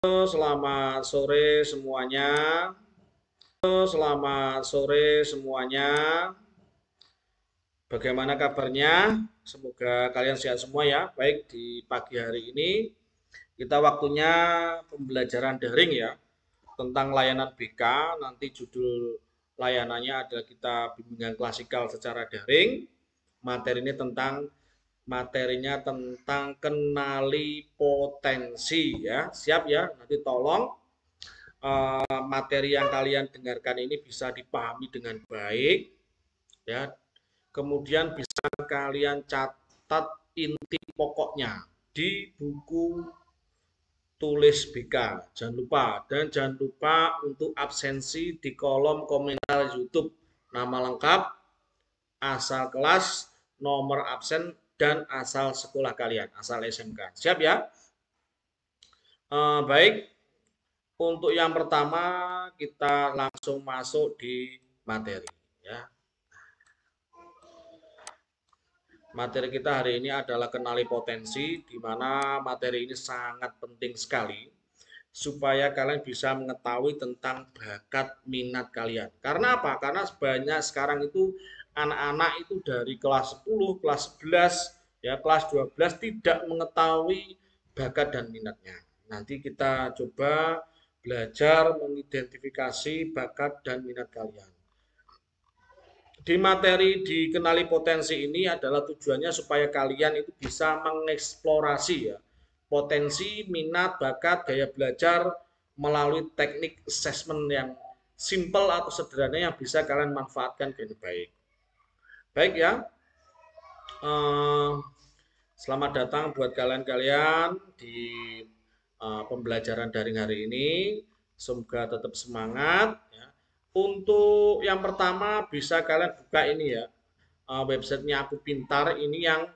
Selamat sore semuanya. Selamat sore semuanya. Bagaimana kabarnya? Semoga kalian sehat semua ya. Baik, di pagi hari ini kita waktunya pembelajaran daring ya tentang layanan BK. Nanti judul layanannya adalah kita bimbingan klasikal secara daring. Materinya tentang kenali potensi ya. Siap ya? Nanti tolong materi yang kalian dengarkan ini bisa dipahami dengan baik ya. Kemudian bisa kalian catat inti pokoknya di buku tulis BK. Jangan lupa dan jangan lupa untuk absensi di kolom komentar YouTube. Nama lengkap, asal kelas, nomor absen dan asal sekolah kalian, asal SMK. Siap ya? Baik, untuk yang pertama kita langsung masuk di materi ya. Materi kita hari ini adalah kenali potensi, di mana materi ini sangat penting sekali supaya kalian bisa mengetahui tentang bakat minat kalian. Karena apa? Karena sebanyak sekarang itu anak-anak itu dari kelas 10, kelas 11, ya kelas 12 tidak mengetahui bakat dan minatnya. Nanti kita coba belajar mengidentifikasi bakat dan minat kalian. Di materi dikenali potensi ini adalah tujuannya supaya kalian itu bisa mengeksplorasi ya potensi, minat, bakat, gaya belajar melalui teknik assessment yang simple atau sederhana yang bisa kalian manfaatkan dengan baik. Baik ya, selamat datang buat kalian-kalian di pembelajaran daring hari ini. Semoga tetap semangat. Ya. Untuk yang pertama bisa kalian buka ini ya, websitenya Aku Pintar ini yang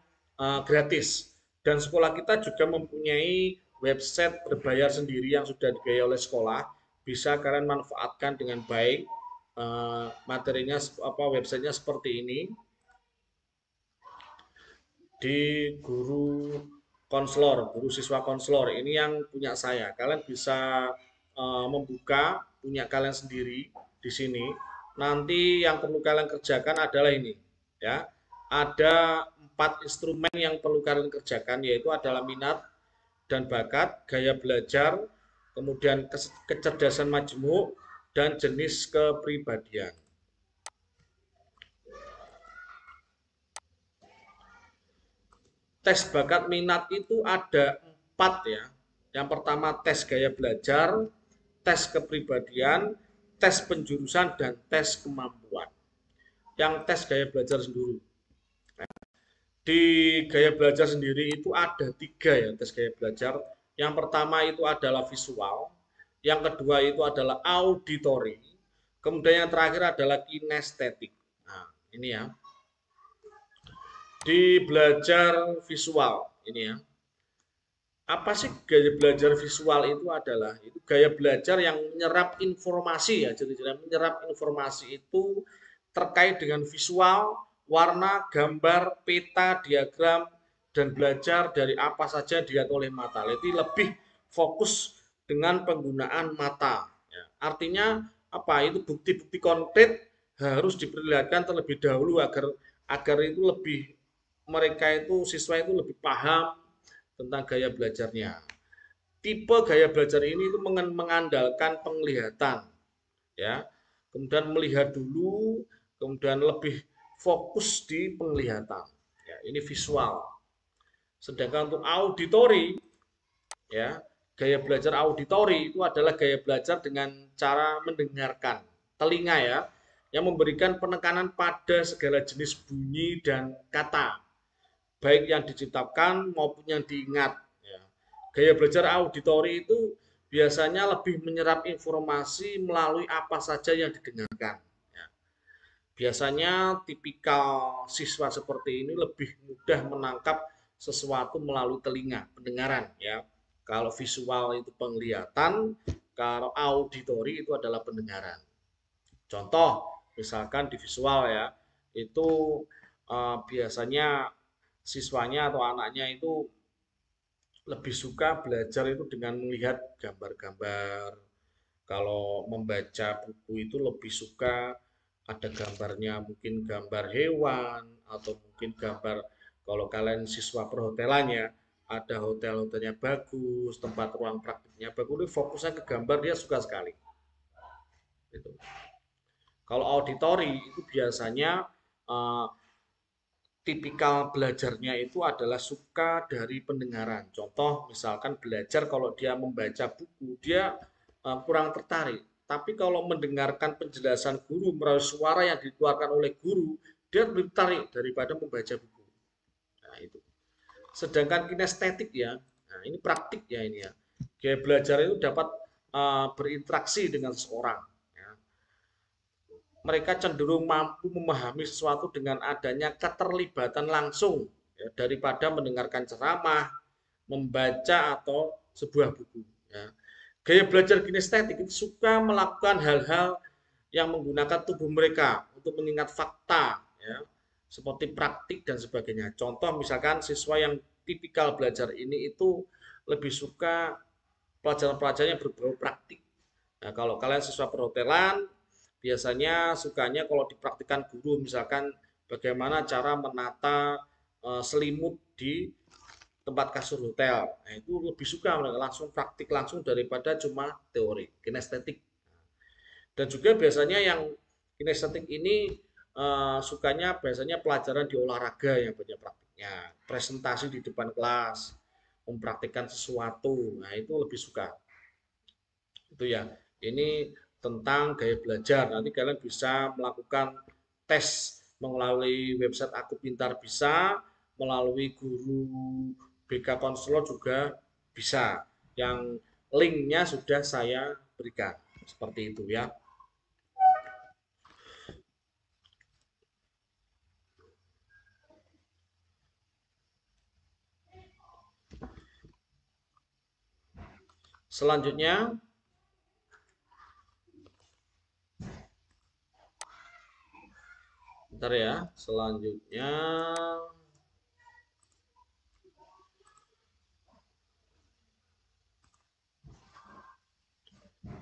gratis. Dan sekolah kita juga mempunyai website berbayar sendiri yang sudah dibiayai oleh sekolah. Bisa kalian manfaatkan dengan baik. Materinya websitenya seperti ini. Di guru siswa konselor ini yang punya saya. Kalian bisa membuka punya kalian sendiri di sini. Nanti yang perlu kalian kerjakan adalah ini, ya. Ada 4 instrumen yang perlu kalian kerjakan, yaitu adalah minat dan bakat, gaya belajar, kemudian kecerdasan majemuk, dan jenis kepribadian. Tes bakat minat itu ada 4 ya. Yang pertama tes gaya belajar, tes kepribadian, tes penjurusan, dan tes kemampuan. Yang tes gaya belajar sendiri. Di gaya belajar sendiri itu ada 3 ya tes gaya belajar. Yang pertama itu adalah visual, yang kedua itu adalah auditory, kemudian yang terakhir adalah kinestetik. Nah, ini ya. Di belajar visual ini ya. Apa sih gaya belajar visual itu adalah itu gaya belajar yang menyerap informasi ya. Jadi menyerap informasi itu terkait dengan visual, warna, gambar, peta, diagram, dan belajar dari apa saja dilihat oleh mata. Jadi lebih fokus dengan penggunaan mata. Ya. Artinya apa? Itu bukti-bukti konkret harus diperlihatkan terlebih dahulu agar itu lebih mereka itu siswa itu lebih paham tentang gaya belajarnya. Tipe gaya belajar ini itu mengandalkan penglihatan, ya. Kemudian melihat dulu, kemudian lebih fokus di penglihatan. Ya, ini visual. Sedangkan untuk auditori, ya, gaya belajar auditori itu adalah gaya belajar dengan cara mendengarkan, telinga ya, yang memberikan penekanan pada segala jenis bunyi dan kata, baik yang diciptakan maupun yang diingat. Ya. Gaya belajar auditori itu biasanya lebih menyerap informasi melalui apa saja yang didengarkan. Ya. Biasanya tipikal siswa seperti ini lebih mudah menangkap sesuatu melalui telinga, pendengaran. Ya. Kalau visual itu penglihatan, kalau auditori itu adalah pendengaran. Contoh, misalkan di visual ya, itu biasanya siswanya atau anaknya itu lebih suka belajar itu dengan melihat gambar-gambar. Kalau membaca buku itu lebih suka ada gambarnya, mungkin gambar hewan atau mungkin gambar, kalau kalian siswa perhotelannya ada hotel-hotelnya bagus, tempat ruang praktiknya bagus, ini fokusnya ke gambar, dia suka sekali. Gitu. Kalau auditori itu biasanya eh, tipikal belajarnya itu adalah suka dari pendengaran. Contoh misalkan belajar, kalau dia membaca buku dia kurang tertarik. Tapi kalau mendengarkan penjelasan guru melalui suara yang dikeluarkan oleh guru, dia lebih tertarik daripada membaca buku. Nah, itu. Sedangkan kinestetik ya, nah ini praktik ya ini ya. Gaya belajar itu dapat berinteraksi dengan seseorang. Ya. Mereka cenderung mampu memahami sesuatu dengan adanya keterlibatan langsung, ya, daripada mendengarkan ceramah, membaca atau sebuah buku. Ya. Gaya belajar kinestetik itu suka melakukan hal-hal yang menggunakan tubuh mereka untuk mengingat fakta, ya, seperti praktik dan sebagainya. Contoh misalkan siswa yang tipikal belajar ini itu lebih suka pelajaran-pelajaran yang berbau praktik. Nah, kalau kalian siswa perhotelan, biasanya sukanya kalau dipraktikkan guru, misalkan bagaimana cara menata selimut di tempat kasur hotel. Nah, itu lebih suka mereka langsung praktik langsung daripada cuma teori, kinestetik. Dan juga biasanya yang kinestetik ini sukanya biasanya pelajaran di olahraga yang banyak praktiknya, presentasi di depan kelas, mempraktikkan sesuatu. Nah, itu lebih suka. Itu ya. Ini tentang gaya belajar. Nanti kalian bisa melakukan tes melalui website Aku Pintar bisa, melalui guru BK Konselor juga bisa. Yang linknya sudah saya berikan. Seperti itu ya. Selanjutnya, bentar ya. Selanjutnya,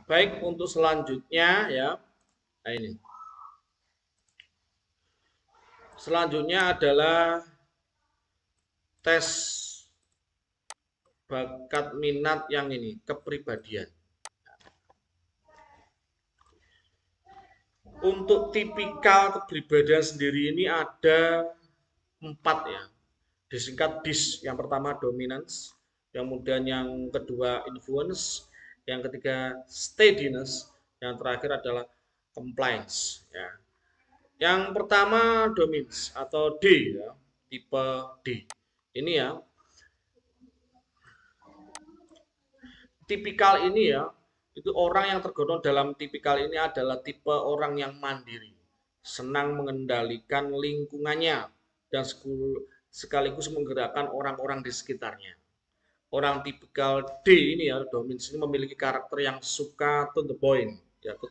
baik untuk selanjutnya ya. Nah ini. Selanjutnya adalah tes bakat minat yang ini, kepribadian. Untuk tipikal kepribadian sendiri ini ada 4 ya. Disingkat DIS. Yang pertama dominance, kemudian yang kedua influence, yang ketiga steadiness, yang terakhir adalah compliance ya. Yang pertama dominance atau D ya, tipe D. Ini ya, tipikal ini ya, itu orang yang tergolong dalam tipikal ini adalah tipe orang yang mandiri, senang mengendalikan lingkungannya, dan sekaligus menggerakkan orang-orang di sekitarnya. Orang tipikal D ini ya, dominance ini memiliki karakter yang suka to the point, ya, to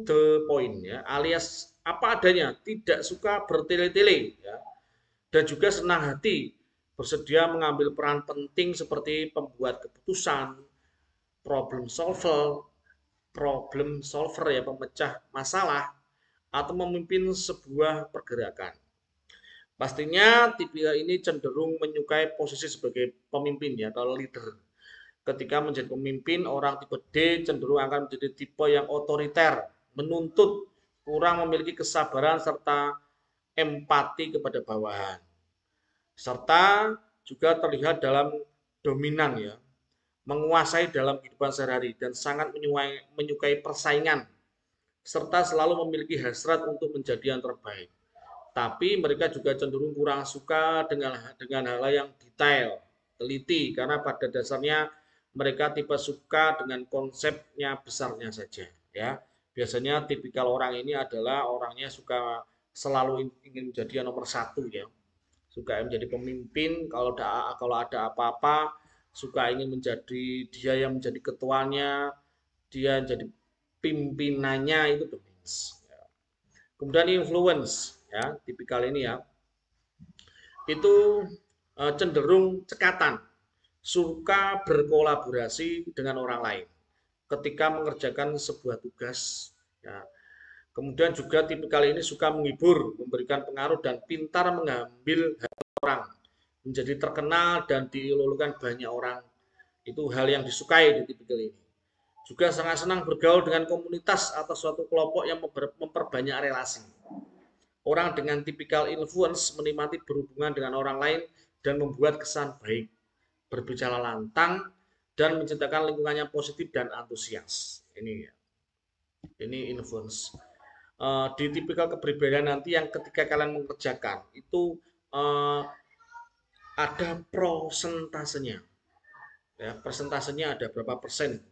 the point, ya, alias apa adanya, tidak suka bertele-tele, ya, dan juga senang hati, bersedia mengambil peran penting seperti pembuat keputusan, problem solver, ya, pemecah masalah, atau memimpin sebuah pergerakan. Pastinya tipe ini cenderung menyukai posisi sebagai pemimpin ya, atau leader. Ketika menjadi pemimpin, orang tipe D cenderung akan menjadi tipe yang otoriter, menuntut, kurang memiliki kesabaran serta empati kepada bawahan. Serta juga terlihat dalam dominan ya, menguasai dalam kehidupan sehari-hari dan sangat menyukai persaingan, serta selalu memiliki hasrat untuk menjadi yang terbaik. Tapi mereka juga cenderung kurang suka dengan hal yang detail, teliti, karena pada dasarnya mereka tipe suka dengan konsepnya besarnya saja. Ya, biasanya tipikal orang ini adalah orangnya suka selalu ingin menjadi yang nomor satu ya, suka menjadi pemimpin. Kalau ada apa-apa, suka ingin menjadi dia yang menjadi ketuanya, dia jadi pimpinannya, itu dominance. Kemudian influence ya, tipikal ini ya, itu cenderung cekatan, suka berkolaborasi dengan orang lain ketika mengerjakan sebuah tugas. Ya. Kemudian juga tipikal ini suka menghibur, memberikan pengaruh dan pintar mengambil hati orang, menjadi terkenal dan dilulukan banyak orang. Itu hal yang disukai di tipikal ini. Juga sangat senang bergaul dengan komunitas atau suatu kelompok yang memperbanyak relasi. Orang dengan tipikal influence menikmati berhubungan dengan orang lain dan membuat kesan baik, berbicara lantang, dan menciptakan lingkungan yang positif dan antusias. Ini influence. Di tipikal kepribadian nanti yang ketika kalian mengerjakan itu ada prosentasenya. Ya, persentasenya ada berapa persen.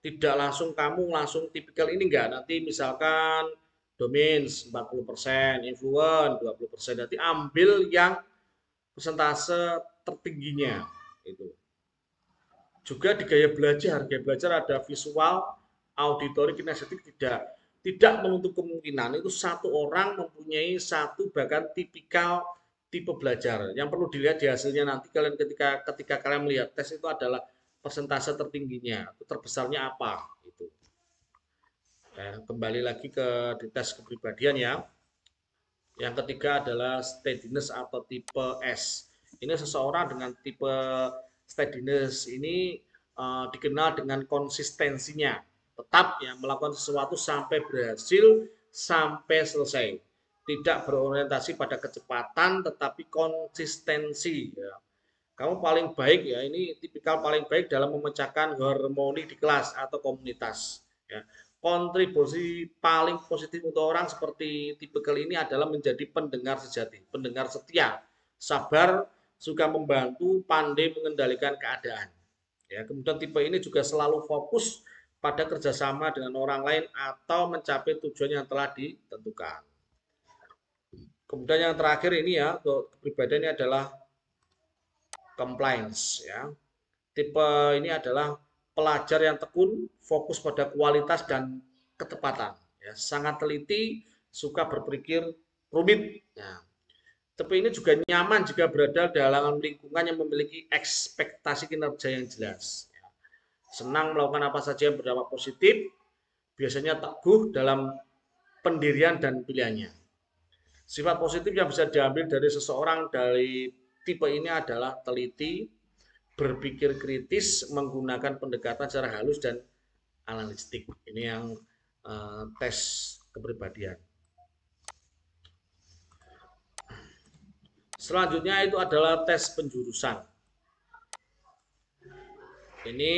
Tidak langsung kamu langsung tipikal ini enggak. Nanti misalkan domains 40%, influence 20%. Nanti ambil yang persentase tertingginya itu. Juga di gaya belajar ada visual, auditory, kinestetik, tidak menutup kemungkinan itu satu orang mempunyai satu bahkan tipikal tipe belajar. Yang perlu dilihat di hasilnya nanti kalian ketika kalian melihat tes itu adalah persentase tertingginya, terbesarnya apa itu. Kembali lagi ke di tes kepribadian ya. Yang ketiga adalah steadiness atau tipe S. Ini seseorang dengan tipe steadiness ini dikenal dengan konsistensinya, tetap ya melakukan sesuatu sampai berhasil, sampai selesai. Tidak berorientasi pada kecepatan, tetapi konsistensi. Ya. Kamu paling baik ya, ini tipikal paling baik dalam memecahkan harmoni di kelas atau komunitas. Ya. Kontribusi paling positif untuk orang seperti tipikal ini adalah menjadi pendengar sejati, pendengar setia, sabar, suka membantu, pandai mengendalikan keadaan. Ya, kemudian tipe ini juga selalu fokus pada kerjasama dengan orang lain atau mencapai tujuan yang telah ditentukan. Kemudian yang terakhir ini ya, kepribadian ini adalah compliance ya. Tipe ini adalah pelajar yang tekun, fokus pada kualitas dan ketepatan. Ya, sangat teliti, suka berpikir rumit. Ya. Tipe ini juga nyaman jika berada dalam lingkungan yang memiliki ekspektasi kinerja yang jelas. Ya. Senang melakukan apa saja yang berdampak positif, biasanya teguh dalam pendirian dan pilihannya. Sifat positif yang bisa diambil dari seseorang dari tipe ini adalah teliti, berpikir kritis, menggunakan pendekatan secara halus dan analitik. Ini yang tes kepribadian. Selanjutnya itu adalah tes penjurusan. Ini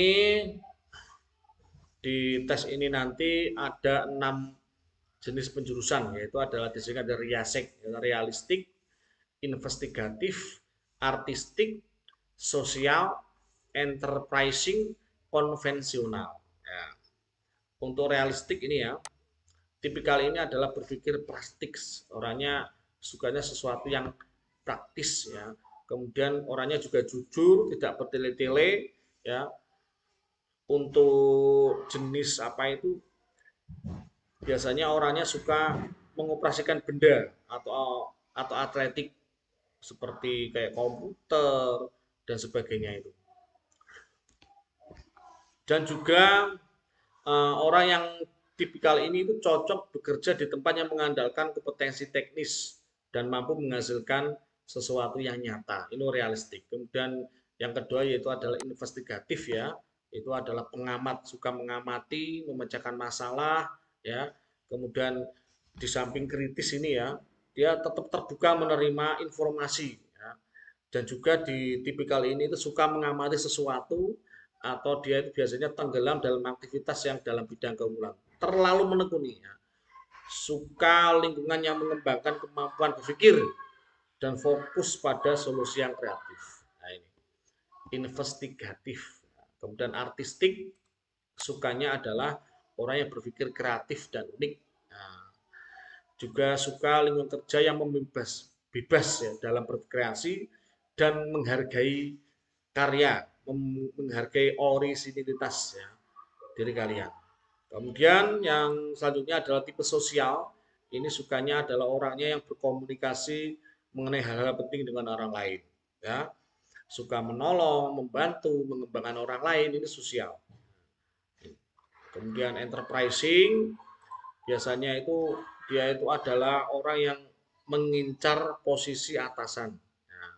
di tes ini nanti ada 6 jenis penjurusan, yaitu adalah disini ada riasek, realistik, investigatif, artistik, sosial, enterprising, konvensional. Ya. Untuk realistik ini ya, tipikal ini adalah berpikir praktis. Orangnya sukanya sesuatu yang praktis ya. Kemudian orangnya juga jujur, tidak bertele-tele ya. Untuk jenis apa itu biasanya orangnya suka mengoperasikan benda atau atletik seperti kayak komputer dan sebagainya itu. Dan juga orang yang tipikal ini itu cocok bekerja di tempat yang mengandalkan kompetensi teknis dan mampu menghasilkan sesuatu yang nyata. Ini realistik. Kemudian yang kedua yaitu adalah investigatif ya. Itu adalah pengamat, suka mengamati, memecahkan masalah ya. Kemudian di samping kritis ini ya, dia tetap terbuka menerima informasi ya. Dan juga di tipikal ini itu suka mengamati sesuatu atau dia itu biasanya tenggelam dalam aktivitas yang dalam bidang keunggulan, terlalu menekuni ya. Suka lingkungan yang mengembangkan kemampuan berpikir dan fokus pada solusi yang kreatif. Nah, ini investigatif. Kemudian artistik, sukanya adalah orang yang berpikir kreatif dan unik. Nah, juga suka lingkungan kerja yang bebas ya dalam berkreasi dan menghargai karya, menghargai orisinilitas ya diri kalian. Kemudian yang selanjutnya adalah tipe sosial. Ini sukanya adalah orangnya yang berkomunikasi mengenai hal-hal penting dengan orang lain. Ya. suka menolong, membantu, mengembangkan orang lain, ini sosial. Kemudian enterprising, biasanya itu dia itu adalah orang yang mengincar posisi atasan. Nah,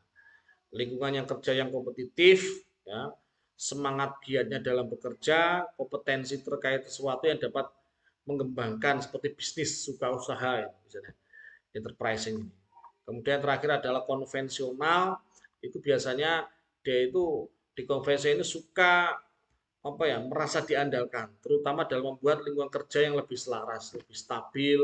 lingkungan yang kerja yang kompetitif, ya, semangat giatnya dalam bekerja, kompetensi terkait sesuatu yang dapat mengembangkan seperti bisnis, suka usaha, ya, misalnya enterprising. Kemudian terakhir adalah konvensional, itu biasanya dia itu di konvensi ini suka apa ya, merasa diandalkan, terutama dalam membuat lingkungan kerja yang lebih selaras, lebih stabil,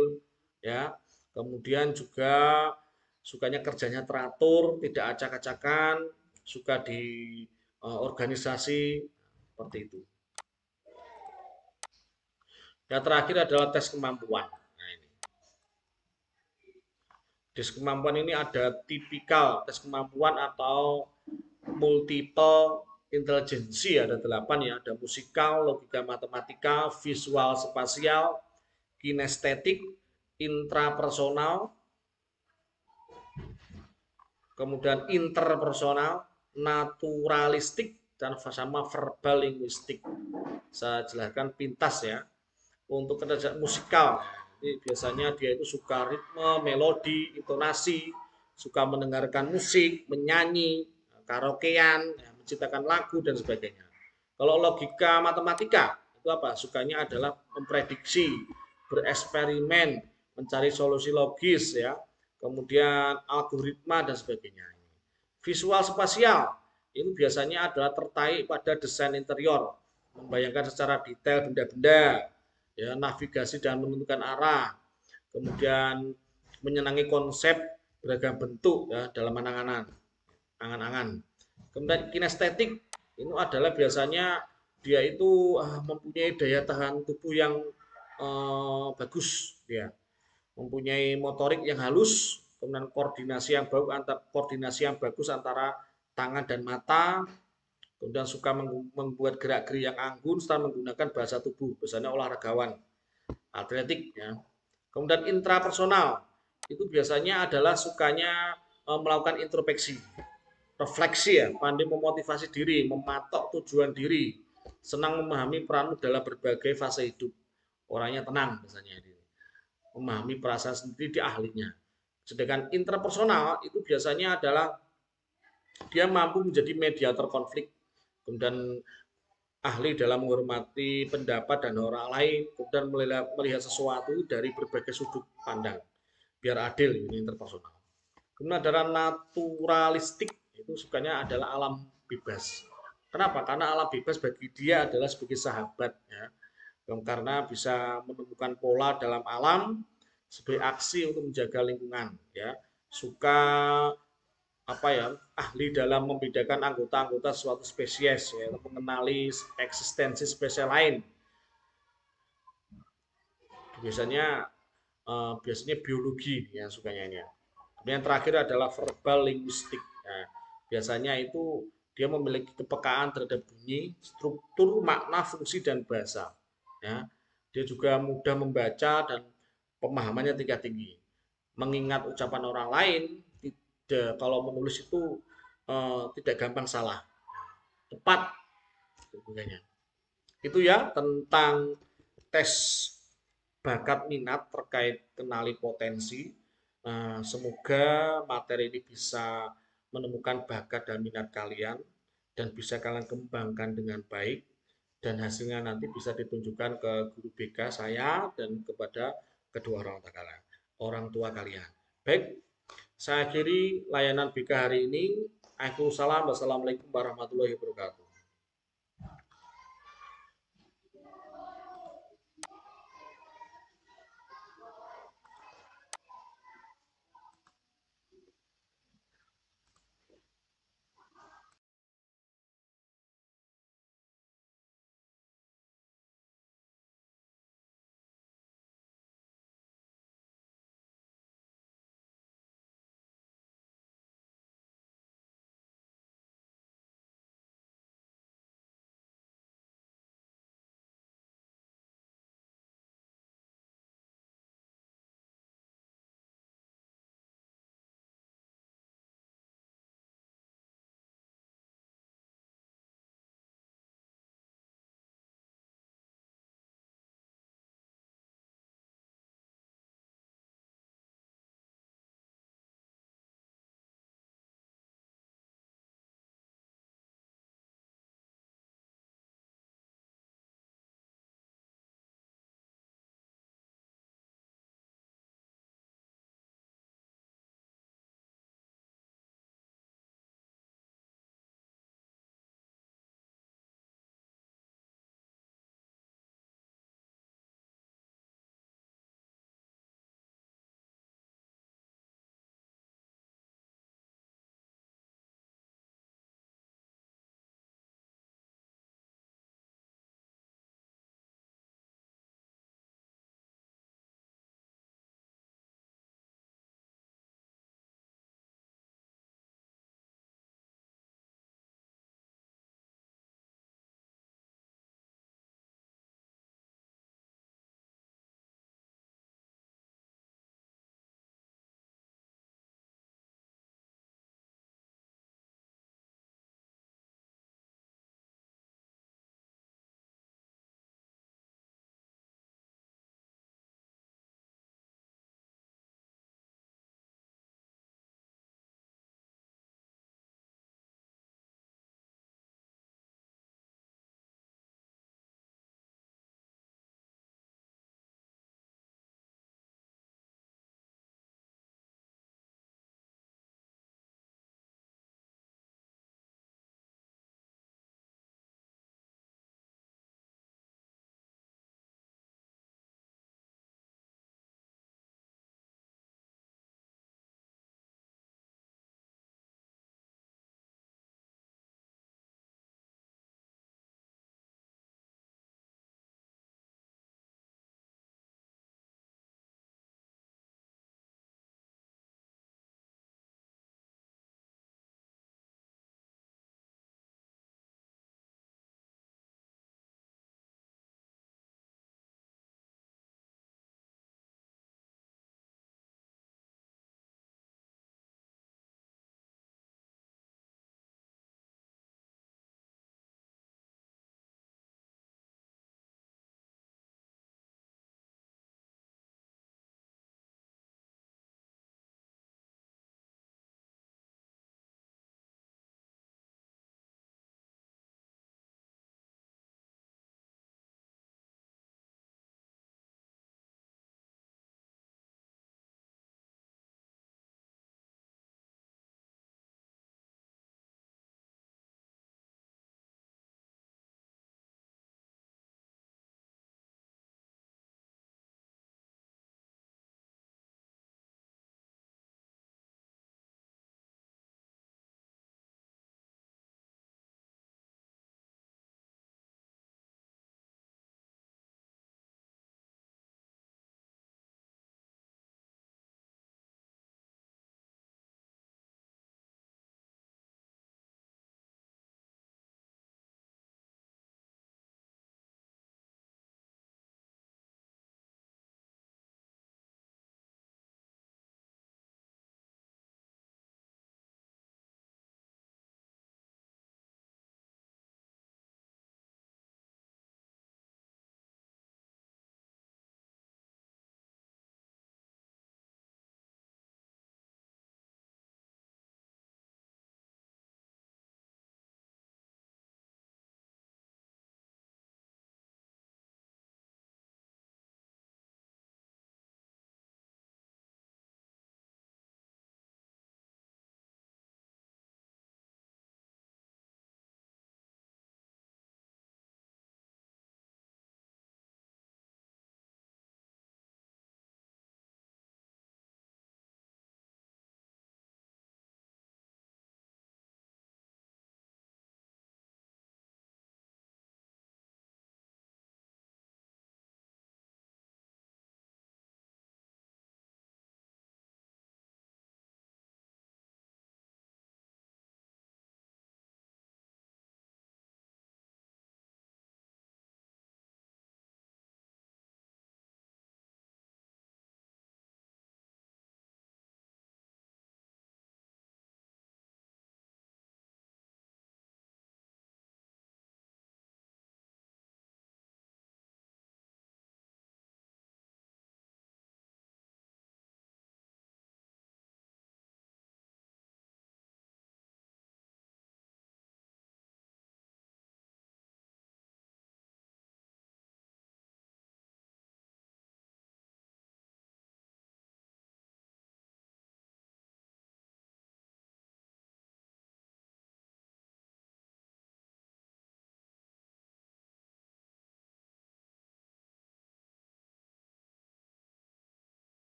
ya. Kemudian juga sukanya kerjanya teratur, tidak acak-acakan, suka di organisasi seperti itu. Yang terakhir adalah tes kemampuan. Nah, ini. Tes kemampuan ini ada tipikal tes kemampuan atau multiple intelijensi, ada 8 ya, ada musikal, logika matematika, visual spasial, kinestetik, intrapersonal, kemudian interpersonal, naturalistik, dan sama verbal linguistik. Saya jelaskan pintas ya. Untuk kerja musikal, ini biasanya dia itu suka ritme, melodi, intonasi, suka mendengarkan musik, menyanyi, karaokean, ya, menciptakan lagu dan sebagainya. Kalau logika matematika itu apa? Sukanya adalah memprediksi, bereksperimen, mencari solusi logis ya, kemudian algoritma dan sebagainya. Visual spasial ini biasanya adalah tertarik pada desain interior, membayangkan secara detail benda-benda, ya, navigasi dan menentukan arah, kemudian menyenangi konsep beragam bentuk ya dalam angan-angan. Kemudian kinestetik itu adalah biasanya dia itu mempunyai daya tahan tubuh yang bagus, ya, mempunyai motorik yang halus, kemudian koordinasi yang bagus antara tangan dan mata, kemudian suka membuat gerak-gerik yang anggun setelah menggunakan bahasa tubuh, biasanya olahragawan, atletik ya. Kemudian intrapersonal itu biasanya adalah sukanya melakukan introspeksi, refleksi ya, pandai memotivasi diri, mematok tujuan diri, senang memahami peranmu dalam berbagai fase hidup. Orangnya tenang biasanya ini, memahami perasaan sendiri di ahlinya. Sedangkan interpersonal itu biasanya adalah dia mampu menjadi mediator konflik, kemudian ahli dalam menghormati pendapat dan orang lain, kemudian melihat sesuatu dari berbagai sudut pandang, biar adil, ini interpersonal. Kemudian ada naturalistik, itu sukanya adalah alam bebas. Kenapa? Karena alam bebas bagi dia adalah sebagai sahabat, ya, karena bisa menemukan pola dalam alam sebagai aksi untuk menjaga lingkungan, ya, suka apa ya, ahli dalam membedakan anggota-anggota suatu spesies ya, mengenali eksistensi spesies lain. Biasanya biologi yang sukanya ini. Yang terakhir adalah verbal linguistik. Nah, biasanya itu dia memiliki kepekaan terhadap bunyi, struktur, makna, fungsi dan bahasa. Ya, dia juga mudah membaca dan pemahamannya tingkat tinggi. Mengingat ucapan orang lain, tidak, kalau menulis itu tidak gampang salah, tepat sebagainya. Itu ya tentang tes bakat minat terkait kenali potensi. Semoga materi ini bisa menemukan bakat dan minat kalian dan bisa kalian kembangkan dengan baik, dan hasilnya nanti bisa ditunjukkan ke guru BK saya dan kepada kedua orang tua kalian. Baik, saya akhiri layanan BK hari ini. Wassalamualaikum warahmatullahi wabarakatuh.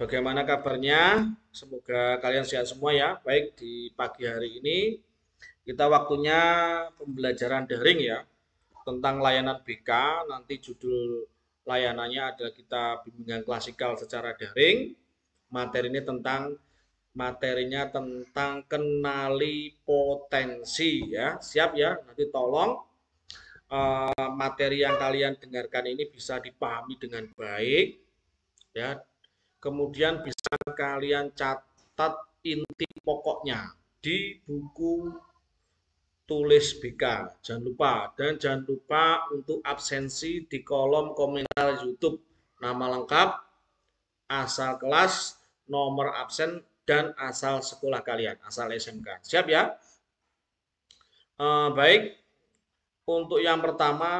Bagaimana kabarnya? Semoga kalian sehat semua ya. Baik, di pagi hari ini kita waktunya pembelajaran daring ya tentang layanan BK. Nanti judul layanannya adalah kita bimbingan klasikal secara daring. Materinya tentang kenali potensi ya. Siap ya? Nanti tolong materi yang kalian dengarkan ini bisa dipahami dengan baik ya. Kemudian bisa kalian catat inti pokoknya di buku tulis BK. Jangan lupa, dan jangan lupa untuk absensi di kolom komentar YouTube. Nama lengkap, asal kelas, nomor absen, dan asal sekolah kalian, asal SMK. Siap ya? Baik, untuk yang pertama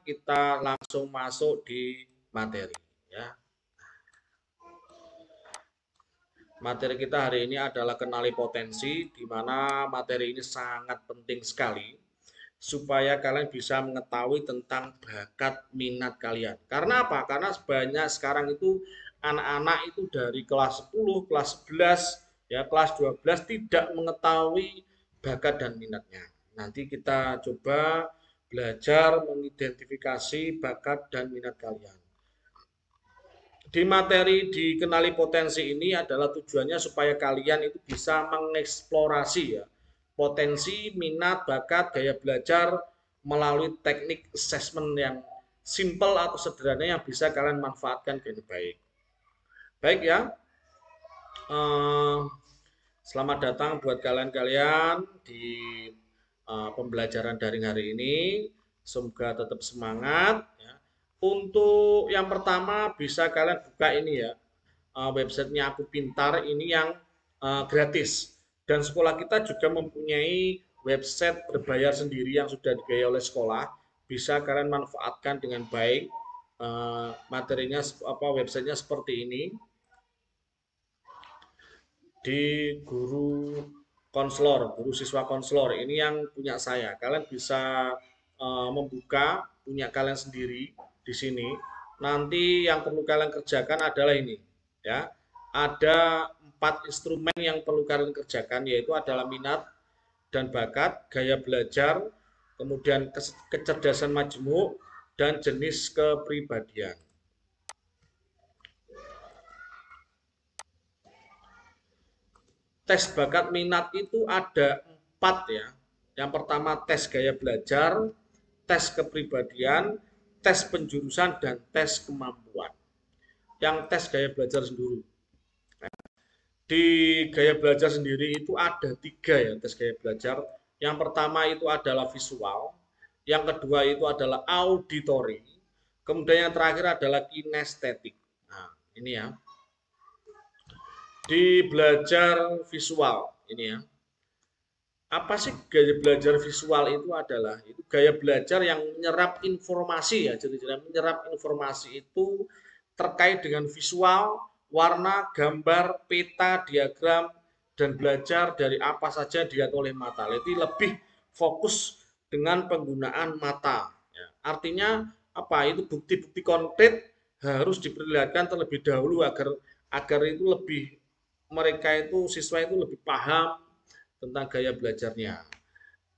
kita langsung masuk di materi ya. Materi kita hari ini adalah kenali potensi, di mana materi ini sangat penting sekali supaya kalian bisa mengetahui tentang bakat minat kalian. Karena apa? Karena sebanyak sekarang itu anak-anak itu dari kelas 10, kelas 11, ya kelas 12 tidak mengetahui bakat dan minatnya. Nanti kita coba belajar mengidentifikasi bakat dan minat kalian. Di materi dikenali potensi ini adalah tujuannya supaya kalian itu bisa mengeksplorasi ya potensi, minat, bakat, gaya belajar melalui teknik assessment yang simple atau sederhana yang bisa kalian manfaatkan dengan baik. Baik ya, selamat datang buat kalian-kalian di pembelajaran daring hari ini. Semoga tetap semangat. Ya. Untuk yang pertama bisa kalian buka ini ya, websitenya Aku Pintar ini yang gratis. Dan sekolah kita juga mempunyai website berbayar sendiri yang sudah dibiayai oleh sekolah. Bisa kalian manfaatkan dengan baik. Materinya websitenya seperti ini. Di guru konselor, guru siswa konselor ini yang punya saya. Kalian bisa membuka punya kalian sendiri di sini. Nanti yang perlu kalian kerjakan adalah ini, ya. Ada 4 instrumen yang perlu kalian kerjakan, yaitu adalah minat dan bakat, gaya belajar, kemudian kecerdasan majmuk, dan jenis kepribadian. Tes bakat minat itu ada 4 ya. Yang pertama tes gaya belajar, tes kepribadian, tes penjurusan, dan tes kemampuan. Yang tes gaya belajar sendiri. Di gaya belajar sendiri itu ada 3 ya tes gaya belajar. Yang pertama itu adalah visual, yang kedua itu adalah auditory, kemudian yang terakhir adalah kinestetik. Nah, ini ya. Di belajar visual ini ya. Apa sih gaya belajar visual itu adalah itu gaya belajar yang menyerap informasi ya. Jadi menyerap informasi itu terkait dengan visual, warna, gambar, peta, diagram, dan belajar dari apa saja dilihat oleh mata. Jadi lebih fokus dengan penggunaan mata. Ya. Artinya apa? Itu bukti-bukti konkret harus diperlihatkan terlebih dahulu agar itu lebih mereka itu siswa itu lebih paham tentang gaya belajarnya.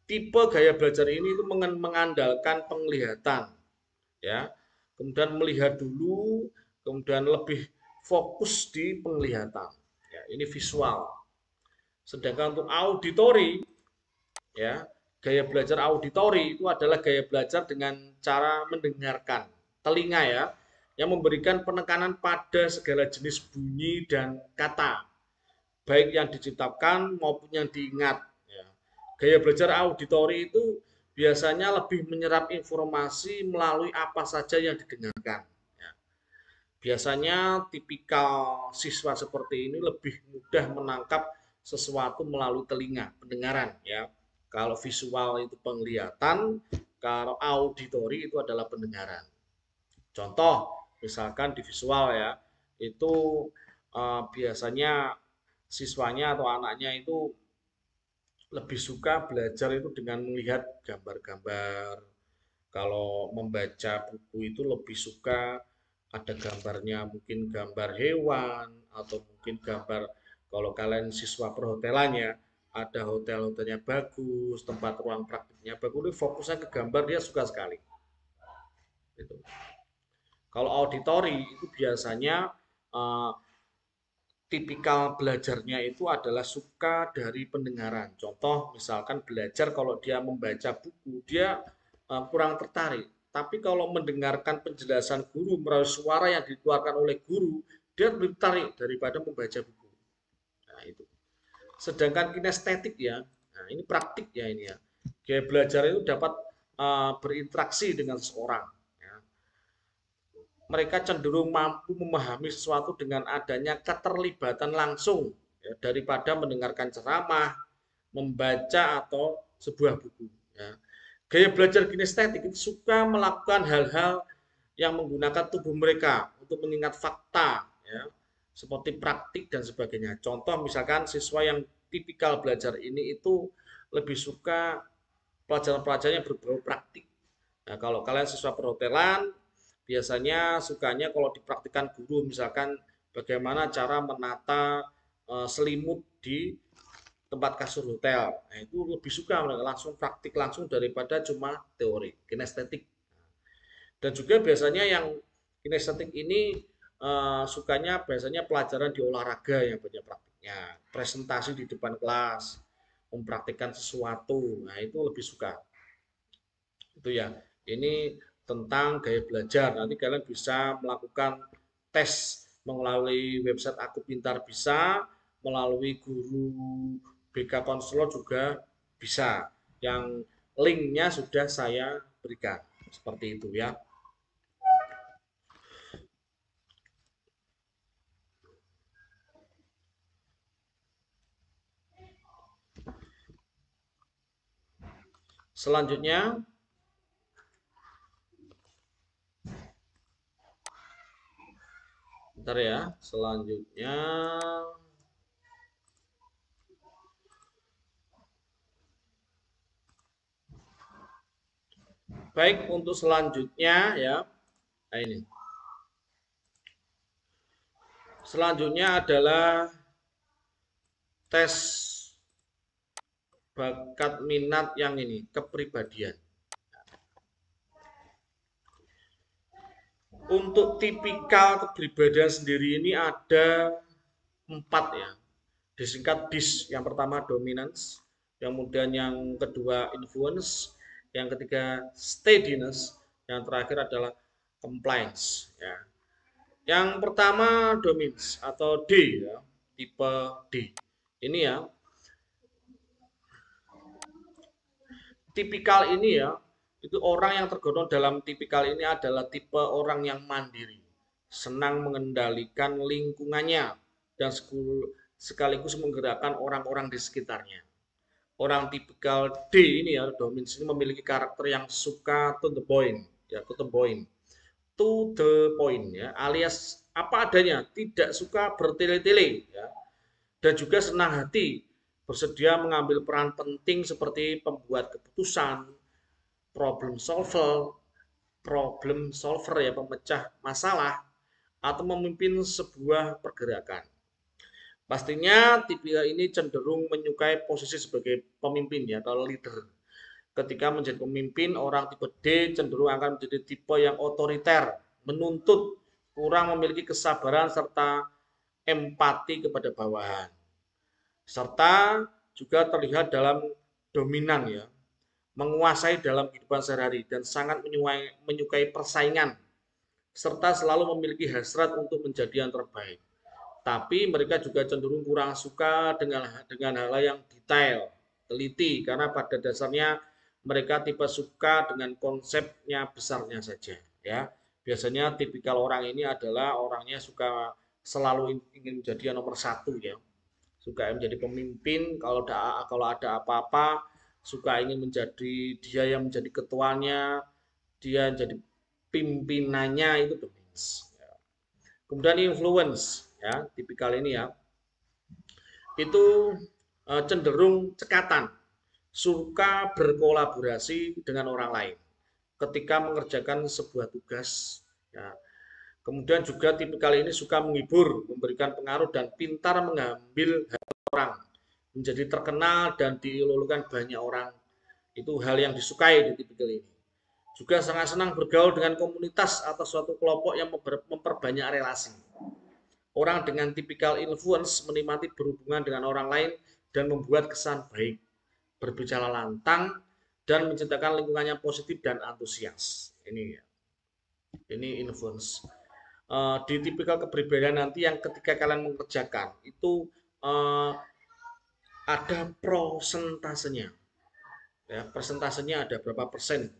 Tipe gaya belajar ini itu mengandalkan penglihatan, ya. Kemudian melihat dulu, kemudian lebih fokus di penglihatan. Ya, ini visual. Sedangkan untuk auditori, ya, gaya belajar auditori itu adalah gaya belajar dengan cara mendengarkan, telinga ya, yang memberikan penekanan pada segala jenis bunyi dan kata, baik yang diciptakan maupun yang diingat. Ya. Gaya belajar auditori itu biasanya lebih menyerap informasi melalui apa saja yang didengarkan. Ya. Biasanya tipikal siswa seperti ini lebih mudah menangkap sesuatu melalui telinga, pendengaran. Ya. Kalau visual itu penglihatan, kalau auditori itu adalah pendengaran. Contoh, misalkan di visual ya, itu biasanya siswanya atau anaknya itu lebih suka belajar itu dengan melihat gambar-gambar. Kalau membaca buku itu lebih suka ada gambarnya, mungkin gambar hewan atau mungkin gambar, kalau kalian siswa perhotelannya ada hotel-hotelnya bagus, tempat ruang praktiknya bagus, ini fokusnya ke gambar, dia suka sekali gitu. Kalau auditori itu biasanya eh, tipikal belajarnya itu adalah suka dari pendengaran. Contoh misalkan belajar, kalau dia membaca buku dia kurang tertarik. Tapi kalau mendengarkan penjelasan guru melalui suara yang dikeluarkan oleh guru, dia lebih tertarik daripada membaca buku. Nah, itu. Sedangkan kinestetik ya, nah ini praktik ya ini ya. Gaya belajar itu dapat berinteraksi dengan seseorang. Ya. Mereka cenderung mampu memahami sesuatu dengan adanya keterlibatan langsung, ya, daripada mendengarkan ceramah, membaca atau sebuah buku. Ya. Gaya belajar kinestetik itu suka melakukan hal-hal yang menggunakan tubuh mereka untuk mengingat fakta, ya, seperti praktik dan sebagainya. Contoh misalkan siswa yang tipikal belajar ini itu lebih suka pelajaran-pelajaran yang berbau praktik. Nah, kalau kalian siswa perhotelan, biasanya sukanya kalau dipraktikkan guru, misalkan bagaimana cara menata selimut di tempat kasur hotel. Nah, itu lebih suka mereka langsung praktik langsung daripada cuma teori, kinestetik. Dan juga biasanya yang kinestetik ini sukanya biasanya pelajaran di olahraga yang banyak praktiknya, presentasi di depan kelas, mempraktikkan sesuatu. Nah, itu lebih suka. Itu ya. Ini tentang gaya belajar. Nanti kalian bisa melakukan tes melalui website Aku Pintar bisa, melalui guru BK Konselor juga bisa. Yang linknya sudah saya berikan. Seperti itu ya. Selanjutnya, bentar ya. Selanjutnya, baik untuk selanjutnya ya. Nah ini. Selanjutnya adalah tes bakat minat yang ini, kepribadian. Untuk tipikal kepribadian sendiri ini ada 4 ya. Disingkat DIS. Yang pertama dominance, kemudian yang kedua influence, yang ketiga steadiness, yang terakhir adalah compliance ya. Yang pertama dominance atau D ya, tipe D. Ini ya, tipikal ini ya, itu orang yang tergolong dalam tipikal ini adalah tipe orang yang mandiri, senang mengendalikan lingkungannya, dan sekaligus menggerakkan orang-orang di sekitarnya. Orang tipikal D ini ya, dominance ini memiliki karakter yang suka to the point, ya, to the point, ya, alias apa adanya, tidak suka bertele-tele, ya, dan juga senang hati, bersedia mengambil peran penting seperti pembuat keputusan, problem solver, ya, pemecah masalah, atau memimpin sebuah pergerakan. Pastinya tipe ini cenderung menyukai posisi sebagai pemimpin ya, atau leader. Ketika menjadi pemimpin, orang tipe D cenderung akan menjadi tipe yang otoriter, menuntut, kurang memiliki kesabaran serta empati kepada bawahan. Serta juga terlihat dalam dominan ya, menguasai dalam kehidupan sehari-hari dan sangat menyukai persaingan, serta selalu memiliki hasrat untuk menjadi yang terbaik. Tapi mereka juga cenderung kurang suka dengan hal yang detail, teliti, karena pada dasarnya mereka tipe suka dengan konsepnya besarnya saja. Ya, biasanya tipikal orang ini adalah orangnya suka selalu ingin menjadi yang nomor satu ya, suka menjadi pemimpin. Kalau ada apa-apa, suka ingin menjadi dia yang menjadi ketuanya, dia jadi pimpinannya, itu dominance. Kemudian influence ya, tipikal ini ya, itu cenderung cekatan, suka berkolaborasi dengan orang lain ketika mengerjakan sebuah tugas ya. Kemudian juga tipikal ini suka menghibur, memberikan pengaruh dan pintar mengambil hati orang, menjadi terkenal dan dilulukan banyak orang. Itu hal yang disukai di tipikal ini. Juga sangat senang bergaul dengan komunitas atau suatu kelompok yang memperbanyak relasi. Orang dengan tipikal influence menikmati berhubungan dengan orang lain dan membuat kesan baik, berbicara lantang, dan menciptakan lingkungan yang positif dan antusias. Ini influence. Di tipikal kepribadian nanti yang ketika kalian mengerjakan itu ada prosentasenya. Ya, persentasenya ada berapa persen.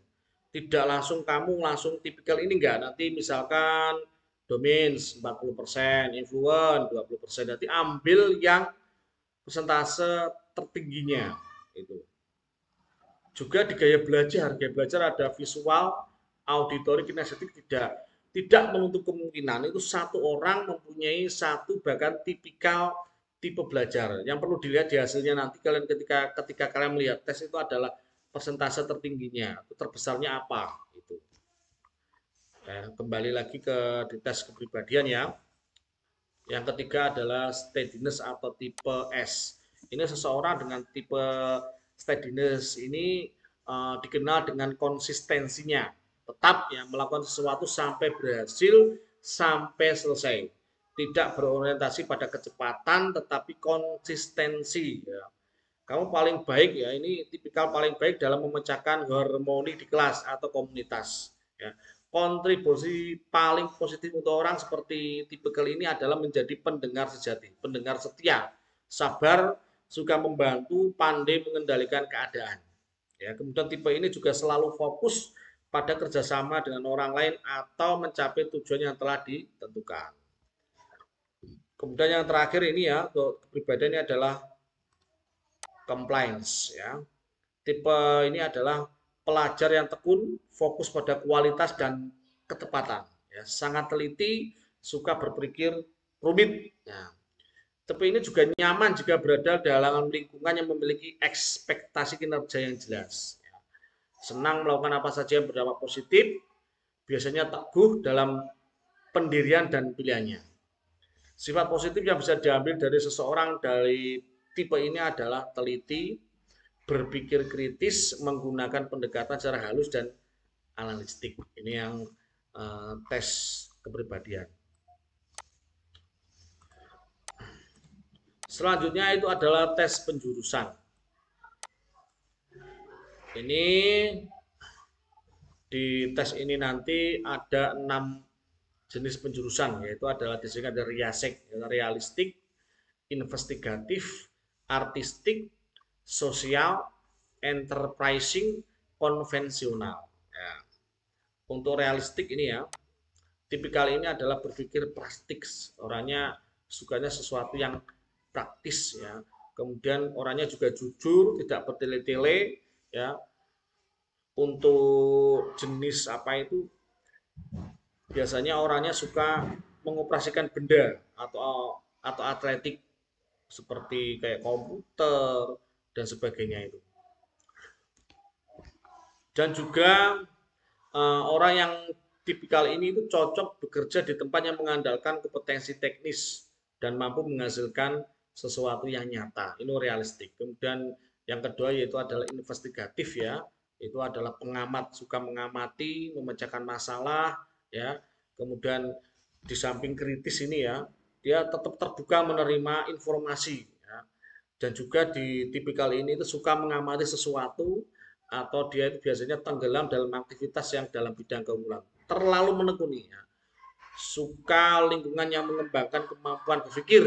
Tidak langsung kamu langsung tipikal ini enggak. Nanti misalkan domains 40%, influence 20%. Nanti ambil yang persentase tertingginya itu. Juga di gaya belajar ada visual, auditory, kinestetik, tidak menutup kemungkinan itu satu orang mempunyai satu bahkan tipikal tipe belajar. Yang perlu dilihat di hasilnya nanti kalian ketika kalian melihat tes itu adalah persentase tertingginya, terbesarnya apa itu. Kembali lagi ke di tes kepribadian ya. Yang ketiga adalah steadiness atau tipe S. Ini seseorang dengan tipe steadiness ini dikenal dengan konsistensinya, tetap ya melakukan sesuatu sampai berhasil, sampai selesai. Tidak berorientasi pada kecepatan, tetapi konsistensi. Ya. Kamu paling baik ya, ini tipikal paling baik dalam memecahkan harmoni di kelas atau komunitas. Ya. Kontribusi paling positif untuk orang seperti tipikal ini adalah menjadi pendengar sejati, pendengar setia, sabar, suka membantu, pandai mengendalikan keadaan. Ya, kemudian tipe ini juga selalu fokus pada kerjasama dengan orang lain atau mencapai tujuan yang telah ditentukan. Kemudian yang terakhir ini ya, kepribadian ini adalah compliance ya. Tipe ini adalah pelajar yang tekun, fokus pada kualitas dan ketepatan. Ya, sangat teliti, suka berpikir rumit. Ya. Tipe ini juga nyaman jika berada dalam lingkungan yang memiliki ekspektasi kinerja yang jelas. Ya. Senang melakukan apa saja yang berdampak positif, biasanya teguh dalam pendirian dan pilihannya. Sifat positif yang bisa diambil dari seseorang dari tipe ini adalah teliti, berpikir kritis, menggunakan pendekatan secara halus dan analitik. Ini yang tes kepribadian. Selanjutnya itu adalah tes penjurusan. Ini di tes ini nanti ada 6 jenis penjurusan, yaitu adalah disini ada riasek, realistik, investigatif, artistik, sosial, enterprising, konvensional. Ya. Untuk realistik ini ya, tipikal ini adalah berpikir praktis. Orangnya sukanya sesuatu yang praktis ya. Kemudian orangnya juga jujur, tidak bertele-tele ya. Untuk jenis apa itu biasanya orangnya suka mengoperasikan benda atau atletik seperti kayak komputer dan sebagainya itu. Dan juga orang yang tipikal ini itu cocok bekerja di tempat yang mengandalkan kompetensi teknis dan mampu menghasilkan sesuatu yang nyata. Ini realistik. Kemudian yang kedua yaitu adalah investigatif ya. Itu adalah pengamat, suka mengamati, memecahkan masalah ya. Kemudian di samping kritis ini ya, dia tetap terbuka menerima informasi ya. Dan juga di tipikal ini itu suka mengamati sesuatu atau dia itu biasanya tenggelam dalam aktivitas yang dalam bidang keunggulan. Terlalu menekuni ya. Suka lingkungan yang mengembangkan kemampuan berpikir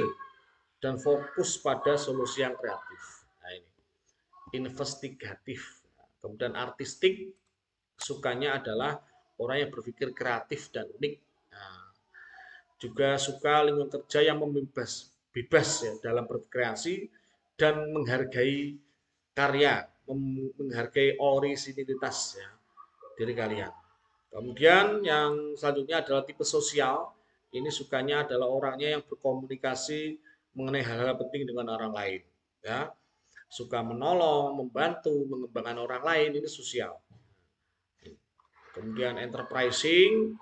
dan fokus pada solusi yang kreatif. Nah ini investigatif. Kemudian artistik sukanya adalah orang yang berpikir kreatif dan unik. Nah, juga suka lingkungan kerja yang bebas ya dalam berkreasi dan menghargai karya, menghargai orisinilitas ya diri kalian. Kemudian yang selanjutnya adalah tipe sosial. Ini sukanya adalah orangnya yang berkomunikasi mengenai hal-hal penting dengan orang lain. Ya, suka menolong, membantu, mengembangkan orang lain. Ini sosial. Kemudian enterprising,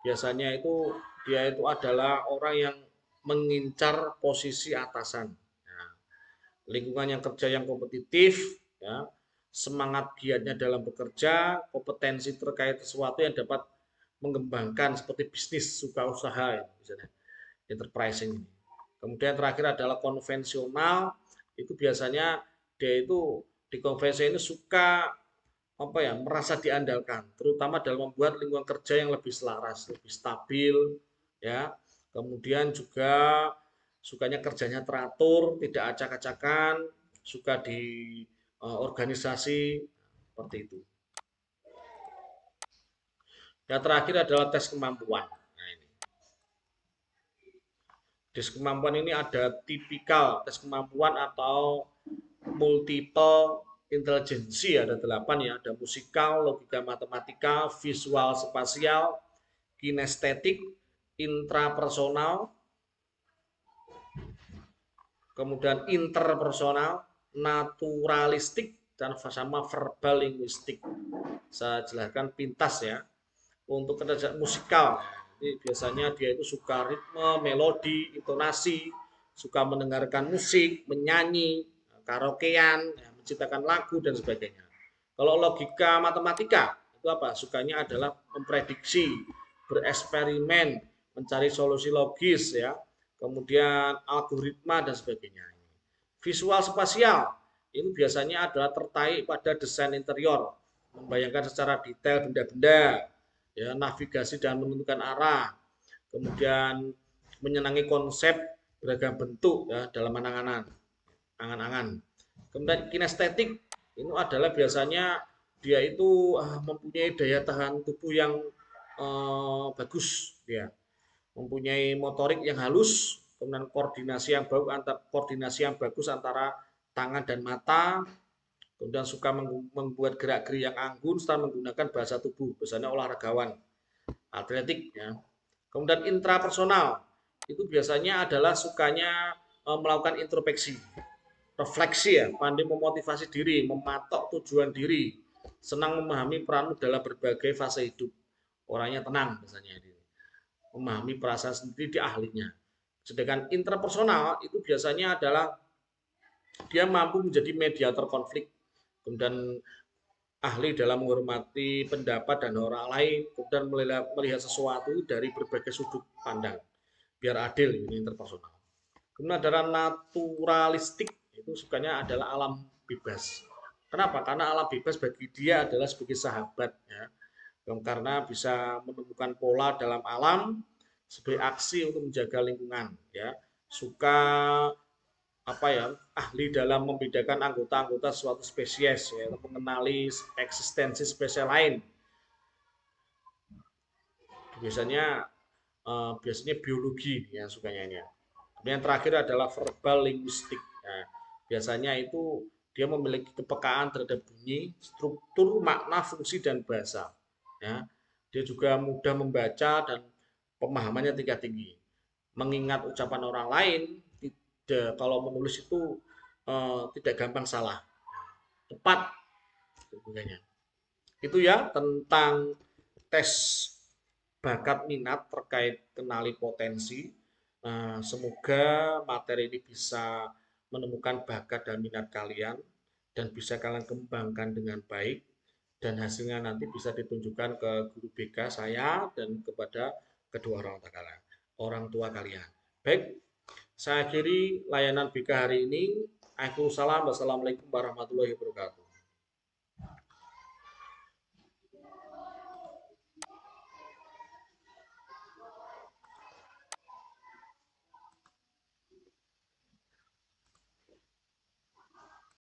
biasanya itu dia itu adalah orang yang mengincar posisi atasan. Nah, lingkungan yang kerja yang kompetitif, ya, semangat giatnya dalam bekerja, kompetensi terkait sesuatu yang dapat mengembangkan seperti bisnis, suka usaha, ya, misalnya enterprising. Kemudian terakhir adalah konvensional, itu biasanya dia itu di konvensi ini suka apa ya, merasa diandalkan, terutama dalam membuat lingkungan kerja yang lebih selaras, lebih stabil, ya. Kemudian juga sukanya kerjanya teratur, tidak acak-acakan, suka di organisasi seperti itu. Yang terakhir adalah tes kemampuan. Nah, ini. Tes kemampuan ini ada tipikal tes kemampuan atau multiple intelijensi, ada 8 ya, ada musikal, logika matematika, visual spasial, kinestetik, intrapersonal, kemudian interpersonal, naturalistik, dan sama verbal linguistik. Saya jelaskan pintas ya. Untuk kerja musikal, ini biasanya dia itu suka ritme, melodi, intonasi, suka mendengarkan musik, menyanyi, karaokean, ya, menciptakan lagu dan sebagainya. Kalau logika matematika itu apa? Sukanya adalah memprediksi, bereksperimen, mencari solusi logis, ya, kemudian algoritma dan sebagainya. Visual spasial ini biasanya adalah tertarik pada desain interior, membayangkan secara detail benda-benda, ya, navigasi dan menentukan arah, kemudian menyenangi konsep beragam bentuk, ya, dalam angan-angan. Kemudian kinestetik itu adalah biasanya dia itu mempunyai daya tahan tubuh yang bagus, ya, mempunyai motorik yang halus, kemudian koordinasi yang bagus antara tangan dan mata, kemudian suka membuat gerak-gerik yang anggun setelah menggunakan bahasa tubuh, biasanya olahragawan, atletik, ya. Kemudian intrapersonal itu biasanya adalah sukanya melakukan introspeksi, refleksi, ya, pandai memotivasi diri, mematok tujuan diri, senang memahami peranmu dalam berbagai fase hidup. Orangnya tenang biasanya ini, memahami perasaan sendiri di ahlinya. Sedangkan interpersonal itu biasanya adalah dia mampu menjadi mediator konflik, kemudian ahli dalam menghormati pendapat dan orang lain, kemudian melihat sesuatu dari berbagai sudut pandang, biar adil, ini interpersonal. Kemudian ada naturalistik, itu sukanya adalah alam bebas. Kenapa? Karena alam bebas bagi dia adalah sebagai sahabat, ya, karena bisa menemukan pola dalam alam sebagai aksi untuk menjaga lingkungan, ya. Suka apa ya, ahli dalam membedakan anggota-anggota suatu spesies, ya, mengenali eksistensi spesies lain. Biasanya biologi yang sukanya ini. Yang terakhir adalah verbal linguistik. Nah, biasanya itu dia memiliki kepekaan terhadap bunyi, struktur, makna, fungsi dan bahasa. Ya, dia juga mudah membaca dan pemahamannya tingkat tinggi. Mengingat ucapan orang lain, kalau menulis itu tidak gampang salah, tepat. Itu ya tentang tes bakat minat terkait kenali potensi. Semoga materi ini bisa menemukan bakat dan minat kalian dan bisa kalian kembangkan dengan baik, dan hasilnya nanti bisa ditunjukkan ke guru BK saya dan kepada kedua orang tua kalian. Baik, saya akhiri layanan BK hari ini. Assalamualaikum warahmatullahi wabarakatuh.